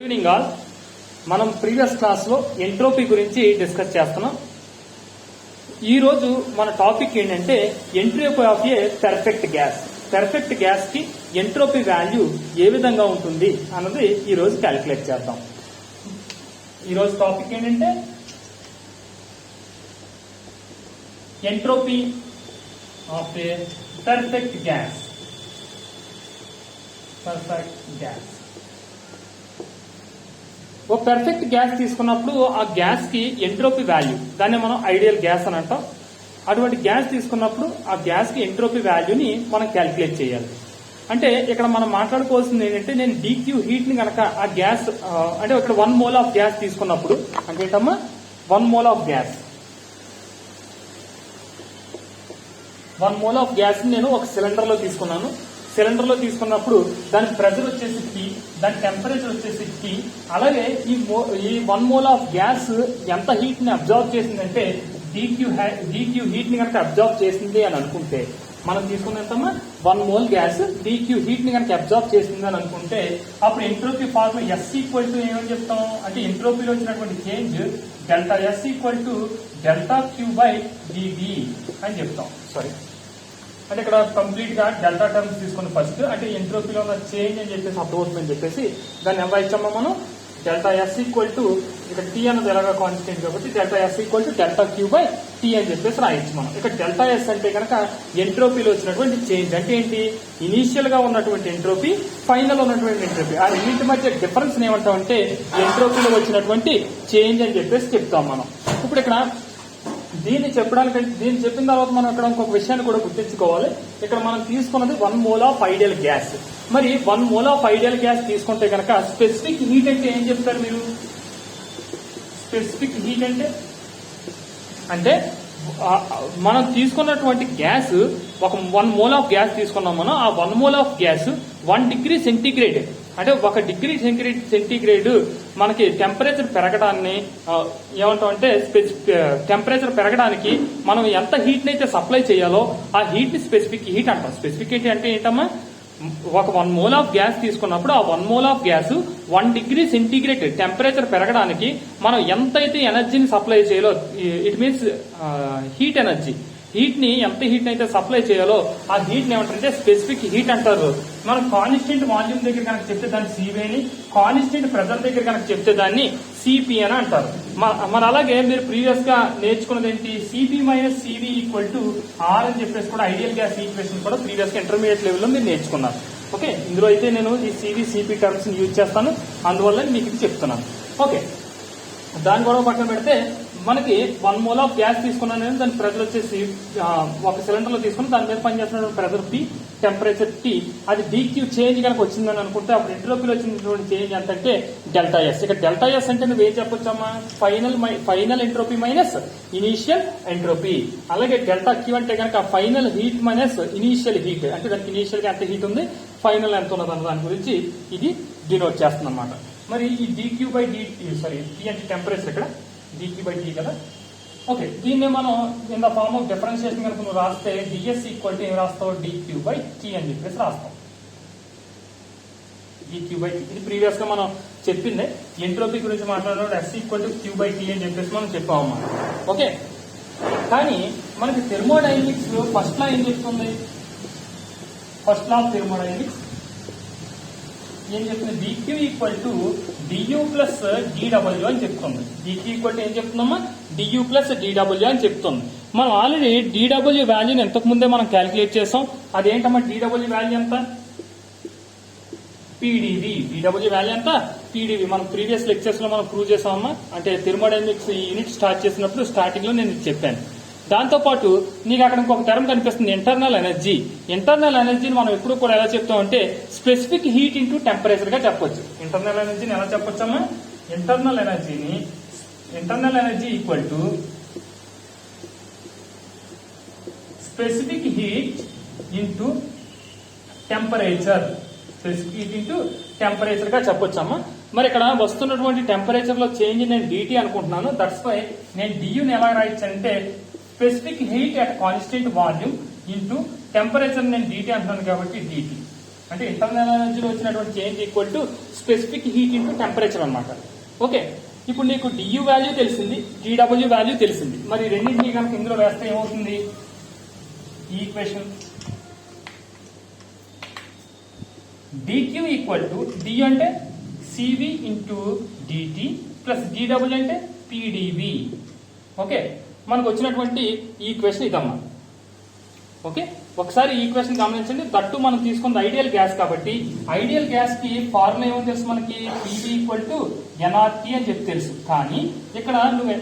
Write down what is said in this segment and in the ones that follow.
Evening all మనం previous class లో entropy గురించి డిస్కస్ చేస్తున్నాం. ఈ రోజు మన టాపిక్ ఏంటంటే entropy of a perfect gas. Perfect gas కి ఎంట్రోపీ వాల్యూ ఏ విధంగా ఉంటుంది అన్నది ఈ రోజు క్యాలిక్యులేట్ చేద్దాం. ఈ రోజు టాపిక్ ఏంటంటే entropy of a perfect gas. Perfect gas ఓ పెర్ఫెక్ట్ గ్యాస్ తీసుకున్నప్పుడు ఆ గ్యాస్ కి ఎంట్రోపీ వాల్యూ, దాన్ని మనం ఐడియల్ గ్యాస్ అని అంటాం. అటువంటి గ్యాస్ తీసుకున్నప్పుడు ఆ గ్యాస్ కి ఎంట్రోపీ వాల్యూని మనం క్యాలిక్యులేట్ చేయాలి. అంటే ఇక్కడ మనం మాట్లాడుకోవాల్సింది ఏంటంటే, నేను డీక్యూ హీట్ ని కనుక ఆ గ్యాస్ అంటే ఇక్కడ 1 మోల్ ఆఫ్ గ్యాస్ తీసుకున్నప్పుడు అంటే ఏంటమ్మా 1 mole of gas 1 mole of gas ని నేను ఒక సిలిండర్ లో తీసుకున్నాను. సిలిండర్ లో తీసుకున్నప్పుడు దాని ప్రెషర్ వచ్చేసి T, దాని టెంపరేచర్ వచ్చేసి T. అలాగే ఈ 1 మోల్ ఆఫ్ గ్యాస్ ఎంత హీట్ ని అబ్జర్వ్ చేసిందంటే డీక్యూ హీట్ ని కనుక అబ్జర్వ్ చేసింది అని అనుకుంటే, మనం తీసుకున్నంతమ్మా 1 మోల్ గ్యాస్ డీక్యూ హీట్ ని కనుక అబ్జర్వ్ చేసింది అని అనుకుంటే, అప్పుడు entropy formula S equal to ఏమని చెప్తాం అంటే, ఎంట్రోపీలో వచ్చినటువంటి change delta S equal to delta Q by dV అని చెప్తాం. సారీ అంటే ఇక్కడ కంప్లీట్ గా డెల్టా టర్మ్స్ తీసుకుని ఫస్ట్ అంటే ఎంట్రోపీలో ఉన్న చేంజ్ అని చెప్పేసి అర్థమవుతుంది అని చెప్పేసి దాన్ని ఎలా ఇచ్చామో మనం డెల్టా S ఈక్వల్ టు ఇక్కడ T అన్నది ఎలాగా కాన్స్టెంట్ కాబట్టి delta S equal to delta Q by T అని చెప్పేసి రాయొచ్చు మనం. ఇక్కడ డెల్టా S అంటే కనుక ఎంట్రోపీలో వచ్చినటువంటి చేంజ్ అంటే ఏంటి, ఇనీషియల్ గా ఉన్నటువంటి ఎంట్రోపీ, ఫైనల్ ఉన్నటువంటి ఎంట్రోపీ, ఆ రెండింటి మధ్య డిఫరెన్స్ ఏమంటాం అంటే ఎంట్రోపీలో వచ్చినటువంటి చేంజ్ అని చెప్పేసి చెప్తాం మనం. ఇప్పుడు ఇక్కడ దీన్ని చెప్పడానికి, దీన్ని చెప్పిన తర్వాత మనం ఇక్కడ ఇంకొక విషయాన్ని కూడా గుర్తించుకోవాలి. ఇక్కడ మనం తీసుకున్నది 1 మోల్ ఆఫ్ ఐడియల్ గ్యాస్. మరి 1 మోల్ ఆఫ్ ఐడియల్ గ్యాస్ తీసుకుంటే కనుక స్పెసిఫిక్ హీట్ అంటే ఏం చెప్తారు మీరు? స్పెసిఫిక్ హీట్ అంటే మనం తీసుకున్నటువంటి గ్యాస్ ఒక 1 మోల్ ఆఫ్ గ్యాస్ తీసుకున్నాం మనం. ఆ 1 mole of gas 1 degree centigrade అంటే 1 డిగ్రీ సెంటీగ్రేడ్ మనకి టెంపరేచర్ పెరగడాన్ని ఏమంటాం అంటే, టెంపరేచర్ పెరగడానికి మనం ఎంత హీట్ ని అయితే సప్లై చేయాలో ఆ హీట్ ని స్పెసిఫిక్ హీట్ అంటాం. స్పెసిఫిక్ హీట్ అంటే ఏంటమ్మా, ఒక 1 మోల్ ఆఫ్ గ్యాస్ తీసుకున్నప్పుడు ఆ 1 mole of gas 1 degree centigrade temperature పెరగడానికి మనం ఎంతైతే ఎనర్జీని సప్లై చేయాలో, it means heat energy, heat ని ఎంత హీట్ ని అయితే సప్లై చేయాలో ఆ హీట్ ని ఏమంటారంటే స్పెసిఫిక్ హీట్ అంటారు. మనం కాన్స్టెంట్ వాల్యూమ్ దగ్గర కనుక చెప్తే దాన్ని CV అని, కాన్స్టెంట్ ప్రెషర్ దగ్గర కనుక చెప్తే దాన్ని CP అని అంటారు. మరి అలాగే మీరు ప్రీవియస్ గా నేర్చుకున్నది ఏంటి, CP minus CV equal to R అని చెప్పేసి కూడా ఐడియల్ గ్యాస్ ఈక్వేషన్ కూడా ప్రీవియస్ గా ఇంటర్మీడియట్ లెవెల్లో మీరు నేర్చుకున్నారు. ఓకే, ఇందులో అయితే నేను ఈ CV CP టర్మ్స్ యూజ్ చేస్తాను, అందువల్ల మీకు ఇది చెప్తున్నాను. ఓకే, దాని కూడా పక్కన పెడితే మనకి 1 మోల్ ఆఫ్ గ్యాస్ తీసుకున్నాను నేను, దాని ప్రెషర్ వచ్చేసి ఒక సిలిండర్ లో తీసుకుని దాని మీద పనిచేస్తున్న ప్రెషర్ P, టెంపరేచర్ T, అది DQ చేంజ్ కనుక వచ్చిందని అనుకుంటే అప్పుడు ఎంట్రోపీలో వచ్చినటువంటి చేంజ్ ఎంత అంటే డెల్టా S. ఇక్కడ డెల్టా S అంటే నువ్వు ఏం చెప్పొచ్చమ్మా, final entropy minus initial entropy. అలాగే డెల్టా Q అంటే కనుక final heat minus initial heat, అంటే దానికి ఇనీషియల్ గా ఎంత హీట్ ఉంది, ఫైనల్ ఎంత ఉన్నది అన్న దాని గురించి ఇది డినోట్ చేస్తుంది అనమాట. మరి ఈ DQ బై T అంటే టెంపరేచర్, ఇక్కడ DQ బై T కదా. ఓకే, దీన్ని మనం in the form of differentiation కనుక నువ్వు రాస్తే DS ఈక్వల్ టు ఏం రాస్తావు, DQ బై T అని చెప్పేసి రాస్తాం. DQ బై T ఇది ప్రీవియస్ గా మనం చెప్పింది. ఎంట్రోపీ గురించి మాట్లాడినప్పుడు S equal to Q by T అని చెప్పేసి మనం చెప్పామమ్మా. ఓకే, కానీ మనకి థెర్మోడైనమిక్స్ ఫస్ట్ లా ఏం చెప్తుంది, ఫస్ట్ లా ఆఫ్ థెర్మోడైనమిక్స్ ఏం చెప్తుంది, DQ equal to DU plus DW అని చెప్తుంది. DQ ఈక్వల్ టు ఏం చెప్తుందమ్మా, DU ప్లస్ DW అని చెప్తుంది. మనం ఆల్రెడీ DW వాల్యూని ఎంతకు ముందే మనం క్యాలిక్యులేట్ చేసాం. అదేంటమ్మా DW వాల్యూ ఎంత, PdV. DW వాల్యూ ఎంత, PdV. మనం ప్రీవియస్ లెక్చర్స్ లో మనం ప్రూవ్ చేసామమ్మా. అంటే థెర్మోడైనమిక్స్ ఈ యూనిట్ స్టార్ట్ చేసినప్పుడు స్టార్టింగ్ లో నేను చెప్పాను. దాంతో పాటు నీకు అక్కడ ఇంకొక టర్మ్ కనిపిస్తుంది, ఇంటర్నల్ ఎనర్జీ. ఇంటర్నల్ ఎనర్జీని మనం ఎప్పుడు కూడా ఎలా చెప్తాం అంటే స్పెసిఫిక్ హీట్ ఇంటూ టెంపరేచర్ గా చెప్పొచ్చు. ఇంటర్నల్ ఎనర్జీని ఎలా చెప్పొచ్చమ్మా, internal energy equal to specific heat into temperature. Specific heat into temperature గా చెప్పొచ్చమ్మా. మరి ఇక్కడ వస్తున్నటువంటి టెంపరేచర్ లో చేంజ్ నేను DT అనుకుంటున్నాను. దట్స్ వై నేను DUని ఎలా రాయొచ్చు అంటే specific heat at constant volume into temperature నేను DT అంటున్నాను కాబట్టి DT. అంటే ఇంటర్నల్ ఎనర్జీలో వచ్చినటువంటి change equal to specific heat into temperature అనమాట. ఓకే, ఇప్పుడు నీకు డియు వాల్యూ తెలిసింది, డిడబ్ల్యూ వాల్యూ తెలిసింది. మరి రెండింటినీ కనుక ఇందులో వేస్తే ఏమవుతుంది? ఈ equation DQ equal to D అంటే CV into DT plus DW అంటే పిడివి. ఓకే, మనకు వచ్చినటువంటి ఈక్వేషన్ ఇదమ్మా. ఓకే, ఒకసారి ఈ ఈక్వేషన్ గమనించండి. దట్టు మనం తీసుకున్నది ఐడియల్ గ్యాస్ కాబట్టి ఐడియల్ గ్యాస్ కి ఫార్ములా ఏమో తెలుసు మనకి, పివి ఈక్వల్ టు ఎన్ఆర్టీ అని చెప్పి తెలుసు. కానీ ఇక్కడ నువ్వు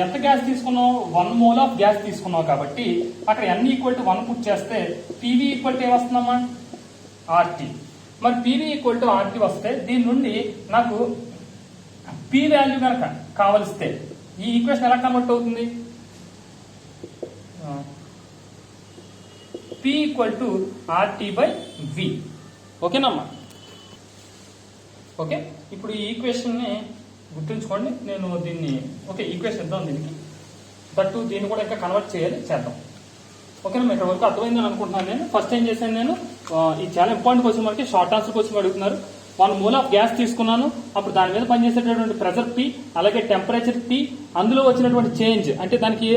ఎంత గ్యాస్ తీసుకున్నావు? 1 మోల్ ఆఫ్ గ్యాస్ తీసుకున్నావు కాబట్టి అక్కడ ఎన్ ఈక్వల్ టు 1 పుట్ చేస్తే పివి ఈక్వల్ టు ఏమొస్తుందమ్మా? ఆర్టీ. మరి పివి ఈక్వల్ టు ఆర్టీ వస్తే దీని నుండి నాకు పి వాల్యూ కనుక కావలిస్తే ఈ ఈక్వేషన్ ఎలా కన్వర్ట్ అవుతుంది? P equal to RT by V. ఓకేనమ్మా? ఓకే, ఇప్పుడు ఈ ఈక్వేషన్ ని గుర్తుంచుకోండి. నేను దీన్ని ఓకే ఈక్వేషన్ ఇద్దాం దీనికి. దట్టు దీన్ని కూడా ఇంకా కన్వర్ట్ చేద్దాం. ఓకేనా? ఇక్కడ వరకు అర్థమైందని అనుకుంటున్నాను. నేను ఫస్ట్ ఏం చేశాను, నేను ఇది చాలా ఇంపార్టెంట్ క్వశ్చన్, మనకి షార్ట్ ఆన్సర్ క్వశ్చన్ అడుగుతున్నారు. 1 మోల్ ఆఫ్ గ్యాస్ తీసుకున్నాను, అప్పుడు దాని మీద పనిచేసేటటువంటి ప్రెషర్ పి, అలాగే టెంపరేచర్ టి, అందులో వచ్చినటువంటి చేంజ్ అంటే దానికి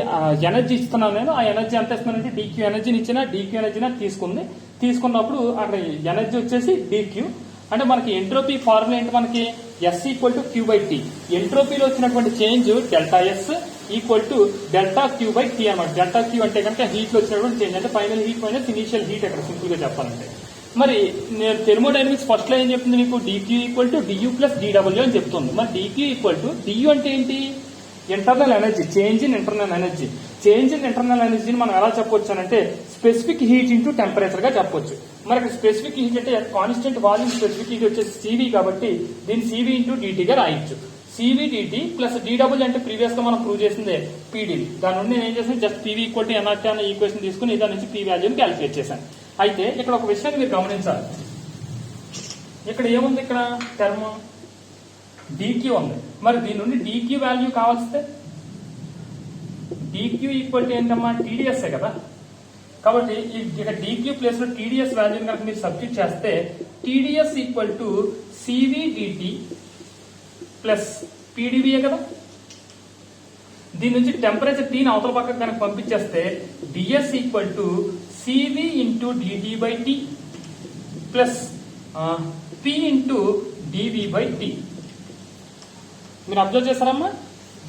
ఎనర్జీ ఇస్తున్నాను నేను. ఆ ఎనర్జీ ఎంత ఇస్తున్నానంటే డిక్యూ ఎనర్జీని ఇచ్చినా డిక్యూ ఎనర్జీని తీసుకున్నప్పుడు అక్కడ ఎనర్జీ వచ్చేసి డిక్యూ. అంటే మనకి ఎంట్రోపీ ఫార్ములా ఏంటి? మనకి S equal to Q by T. ఎంట్రోపీలో వచ్చినటువంటి change delta S equal to delta Q by T అనమాట. డెల్టా క్యూ అంటే కనుక హీట్ లో వచ్చినటువంటి చేంజ్, అంటే final heat minus initial heat, అక్కడ సింపుల్ గా చెప్పాలంటే. మరి నేను థెర్మోడైనమిక్స్ ఫస్ట్ లో ఏం చెప్తుంది నీకు? DQ equal to DU plus DW అని చెప్తుంది. మరి డిక్యూ ఈక్వల్ టు డియూ అంటే ఏంటి? Internal energy, change in internal energy. Change in internal ఎనర్జీని మనం ఎలా చెప్పొచ్చు అంటే స్పెసిఫిక్ హీట్ ఇంటూ టెంపరేచర్ గా చెప్పొచ్చు. మనకి స్పెసిఫిక్ హీట్ అంటే కాన్స్టెంట్ వాల్యూమ్, స్పెసిఫిక్ హీట్ వచ్చేసి సివి కాబట్టి దీన్ని సివి ఇంటూ డిటీగా రాయొచ్చు. సివి డిటి ప్లస్ డిడబ్ల్యూ అంటే ప్రీవియస్ గా మనం ప్రూవ్ చేసిందే పీడీవి. దాని నుండి నేను ఏం చేసాను, just PV equal to NRT అనే ఈక్వేషన్ తీసుకుని దాని నుంచి పీ వాల్యూని క్యాలిక్యులేట్ చేశాను. అయితే ఇక్కడ ఒక విషయాన్ని మీరు గమనించాలి. ఇక్కడ ఏముంది? ఇక్కడ టర్మ్ డిక్యూ ఉంది. మరి దీని నుండి డిక్యూ వాల్యూ కావాల్స్తే డిక్యూ ఈక్వల్ టు ఏంటమ్మా? టీడీఎస్ కదా. కాబట్టి ఇక డిక్యూ ప్లేస్ లో టీడీఎస్ వాల్యూని కనుక మీరు సబ్స్టిట్యూట్ చేస్తే TDS equal to CV DT plus పీడీవీఏ కదా. దీని నుంచి టెంపరేచర్ టీని అవతల పక్కకు కనుక పంపించేస్తే DS equal to CV into DT by T plus P into DV by T. మీరు అబ్జర్వ్ చేస్తారమ్మా?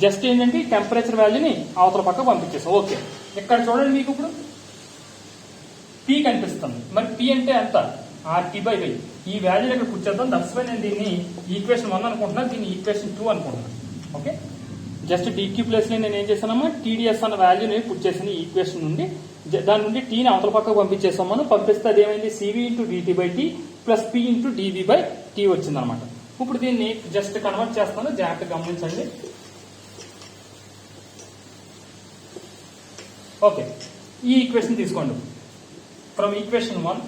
జస్ట్ ఏంటంటే టెంపరేచర్ వాల్యూని అవతల పక్క పంపించేస్తాం. ఓకే, ఇక్కడ చూడండి, మీకు ఇప్పుడు పి కనిపిస్తుంది. మరి పి అంటే ఎంత? RT by V. ఈ వాల్యూ ఇక్కడ కూర్చేద్దాం. దట్స్ వై నేను దీన్ని ఈక్వేషన్ 1 అనుకుంటున్నాను, దీన్ని ఈక్వేషన్ 2 అనుకుంటున్నాను. ఓకే, జస్ట్ డిక్యూ ప్లేస్ లో నేను ఏం చేశానమ్మా? టీడీఎస్ అన్న వాల్యూని పుట్ చేసిన ఈక్వేషన్ నుండి దాని నుండి టీని అవతల పక్కకు పంపించేస్తాం మనం. పంపిస్తే అదేమైంది? CV into DT by T plus P into DV by T వచ్చింది అనమాట. ఇప్పుడు దీన్ని జస్ట్ కన్వర్ట్ చేస్తాను, జాగ్రత్తగా గమనించండి. ఓకే, ఈ ఈక్వేషన్ తీసుకోండి. From equation 1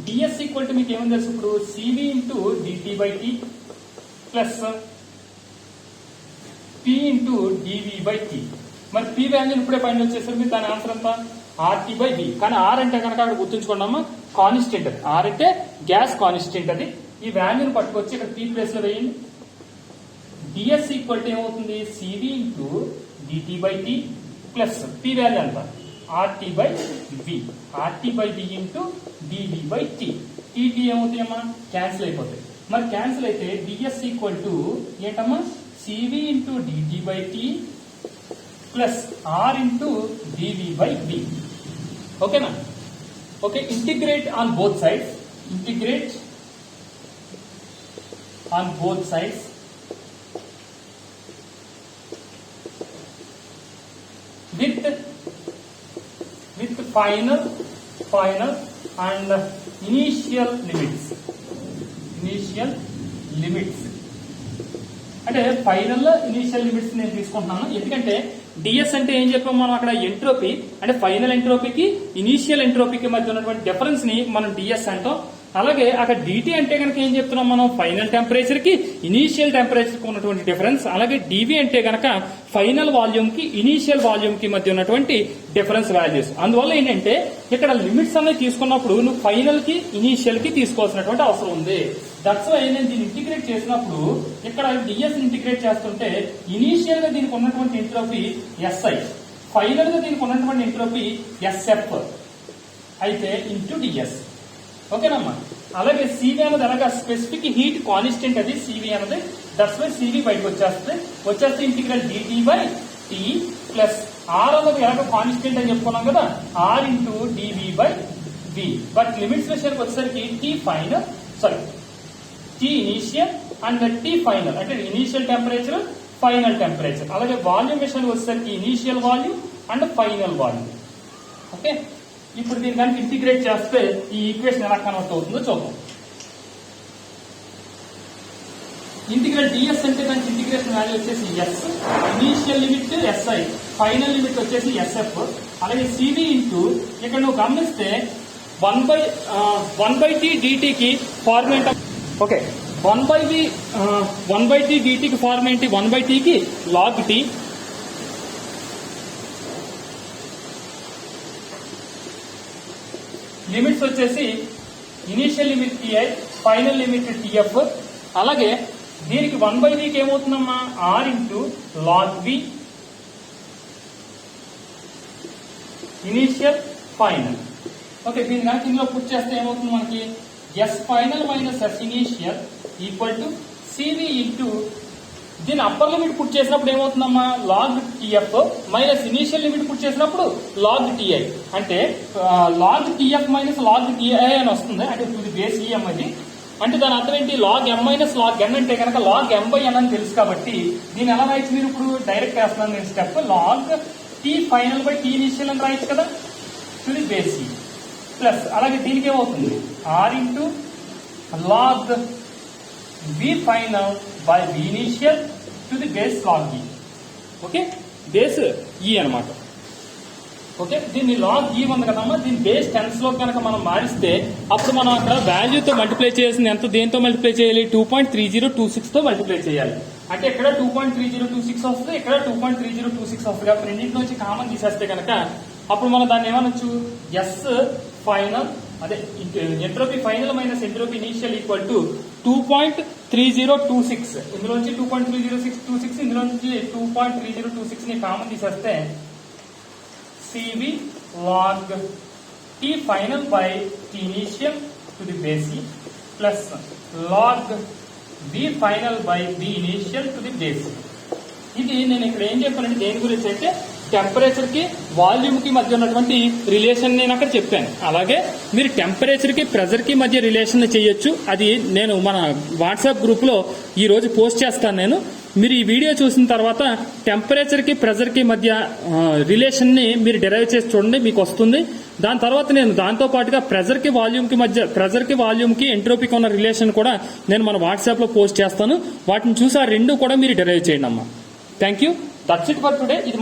dS equal to మీకు ఏమని తెలుసు? ఇప్పుడు CV into DT by T plus P into DV by T. మరి పి వాల్యూని ఇప్పుడే పైన వచ్చేసరికి మీరు దాని ఆన్సర్ అంతా ఆర్టీ బై బి. కానీ ఆర్ అంటే కనుక అక్కడ గుర్తుంచుకున్నామా? కాన్స్టెంట్. అది ఆర్ అంటే గ్యాస్ కాన్స్టెంట్. అది ఈ వాల్యూని పట్టుకొచ్చి ఇక్కడ పి ప్లేస్ లో వేయండి. డిఎస్ ఈక్వల్ టు ఏమవుతుంది? CV into DT by T plus P value అంత RT by V. RT by V into DV by T. TT ఏమవుతాయమ్మా? క్యాన్సిల్ అయిపోతాయి. మరి క్యాన్సిల్ అయితే డిఎస్ ఈక్వల్ టు ఏంటమ్మా? CV into DT by T plus R into DV by V. ఓకేనా? Okay, integrate on both sides. Integrate on both sides with final and initial limits. అంటే final initial limits నేను తీసుకుంటున్నాను. ఎందుకంటే DS అంటే ఏం చెప్పాము మనం? అక్కడ ఎంట్రోపీ అంటే ఫైనల్ ఎంట్రోపీకి ఇనీషియల్ ఎంట్రోపీకి మధ్య ఉన్నటువంటి డిఫరెన్స్ ని మనం డిఎస్ అంటాం. అలాగే అక్కడ డిటి అంటే కనుక ఏం చెప్తున్నాం మనం, ఫైనల్ టెంపరేచర్ కి ఇనీషియల్ టెంపరేచర్ కి ఉన్నటువంటి డిఫరెన్స్. అలాగే డివి అంటే కనుక ఫైనల్ వాల్యూమ్ కి ఇనీషియల్ వాల్యూమ్ కి మధ్య ఉన్నటువంటి డిఫరెన్స్ వాల్యూస్. అందువల్ల ఏంటంటే ఇక్కడ లిమిట్స్ అనేది తీసుకున్నప్పుడు నువ్వు ఫైనల్ కి ఇనీషియల్ కి తీసుకోవాల్సినటువంటి అవసరం ఉంది. దట్స్ వై నేను దీన్ని ఇంటిగ్రేట్ చేసినప్పుడు ఇక్కడ డిఎస్ ఇంటిగ్రేట్ చేస్తుంటే ఇనీషియల్ గా దీనికి ఉన్నటువంటి ఎంట్రోపీ ఎస్ఐ, ఫైనల్ గా దీనికి ఉన్నటువంటి ఎంట్రోపీ ఎస్ఎఫ్ అయితే ఇంటూ డిఎస్. ఓకేనమ్మా. అలాగే సివి అనేది అనగా స్పెసిఫిక్ హీట్ కాన్స్టెంట్, అది సివి అనేది. దట్స్ వై సివి బయటకు వచ్చేస్తే integral dT by T plus R అనేది ఎలాగో కాన్స్టెంట్ అని చెప్పుకున్నాం కదా, R into DV by V. But limits విషయానికి వచ్చేసరికి T initial and T final, అంటే ఇనీషియల్ టెంపరేచర్ ఫైనల్ టెంపరేచర్. అలాగే వాల్యూమ్ విషయానికి వచ్చేసరికి initial volume and final volume. Okay, ఇప్పుడు దీన్ని కనుక ఇంటిగ్రేట్ చేస్తే ఈ ఈక్వేషన్ ఎలా కన్వర్ట్ అవుతుందో చూద్దాం. ఇంటిగ్రల్ డిఎస్ అంటే దానికి ఇంటిగ్రేషన్ వాల్యూ వచ్చేసి S, initial limit S I, final limit వచ్చేసి ఎస్ఎఫ్. అలాగే సివి ఇంటూ ఇక్కడ నువ్వు గమనిస్తే 1/t dt కి ఫార్ములా. ఓకే, 1/t dt కి ఫార్ములా ఏంటి, 1/t కి log t లిమిట్స్ వచ్చేసి initial limit T I, final limit T F. అలాగే దీనికి 1/v కి ఏమవుతుందమ్మా, R into log V initial final. Okay, దీని కనుక ఇందులో పుట్ చేస్తే ఏమవుతుంది మనకి, S final minus S initial equal to CV into దీని అప్పర్ లిమిట్ పుట్ చేసినప్పుడు ఏమవుతుందమ్మా, log T F minus initial limit put చేసినప్పుడు లాగ్ టిఐ, అంటే log T F minus log T I అని వస్తుంది. అంటే ఇది బేస్ ఈఎం అది. అంటే దాని అర్థం ఏంటి, లాగ్ ఎం మైనస్ లాగ్ ఎన్ అంటే కనుక లాగ్ ఎం బై ఎన్ అని తెలుసు. కాబట్టి దీన్ని ఎలా రాయొచ్చు మీరు, ఇప్పుడు డైరెక్ట్ వేస్తున్నాను నేను step, log T final by T initial అని రాయొచ్చు కదా, ఇది బేస్ ఈ ప్లస్. అలాగే దీనికి ఏమవుతుంది, R into log V final by V initial to the base log E. Okay, base E అనమాట. ఓకే, దీన్ని లాగ్ ఈ ఉంది కదమ్మా, దీని బేస్ టెన్స్ లో కనుక మనం మారిస్తే అప్పుడు మనం అక్కడ వాల్యూతో మల్టిప్లై చేయాల్సింది ఎంత, దేంతో మల్టిప్లై చేయాలి, 2.3026 తో మల్టిప్లై చేయాలి. అంటే ఇక్కడ 2.3026 వస్తుంది, ఇక్కడ 2.3026 వస్తుంది. కాబట్టి రెండింటి నుంచి కామన్ తీసేస్తే కనుక అప్పుడు మనం దాన్ని ఏమనొచ్చు, ఎస్ ఫైనల్ అదే entropy final minus entropy initial equal to 2.3026. ఇందులో నుంచి 2.3026, ఇందులో నుంచి 2.3026 ని కామన్ తీసేస్తే C V log T final by T initial to the base E plus log V final by V initial to the base. ఇది నేను ఇక్కడ ఏం చెప్పానంటే దేని గురించి అంటే టెంపరేచర్ కి వాల్యూమ్ కి మధ్య ఉన్నటువంటి రిలేషన్ నేను అక్కడ చెప్పాను. అలాగే మీరు టెంపరేచర్ కి ప్రెజర్ కి మధ్య రిలేషన్ చేయొచ్చు. అది నేను మన వాట్సాప్ గ్రూప్ లో ఈ రోజు పోస్ట్ చేస్తాను. నేను మీరు ఈ వీడియో చూసిన తర్వాత టెంపరేచర్ కి ప్రెజర్ కి మధ్య రిలేషన్ ని మీరు డెరైవ్ చేసి చూడండి, మీకు వస్తుంది. దాని తర్వాత నేను దాంతో పాటుగా ప్రెజర్ కి వాల్యూమ్ కి మధ్య, ప్రెజర్ కి వాల్యూమ్ కి ఎంట్రోపీకి ఉన్న రిలేషన్ కూడా నేను మన వాట్సాప్ లో పోస్ట్ చేస్తాను. వాటిని చూసి ఆ రెండు కూడా మీరు డెరైవ్ చేయండి అమ్మా. Thank you. That's it for today.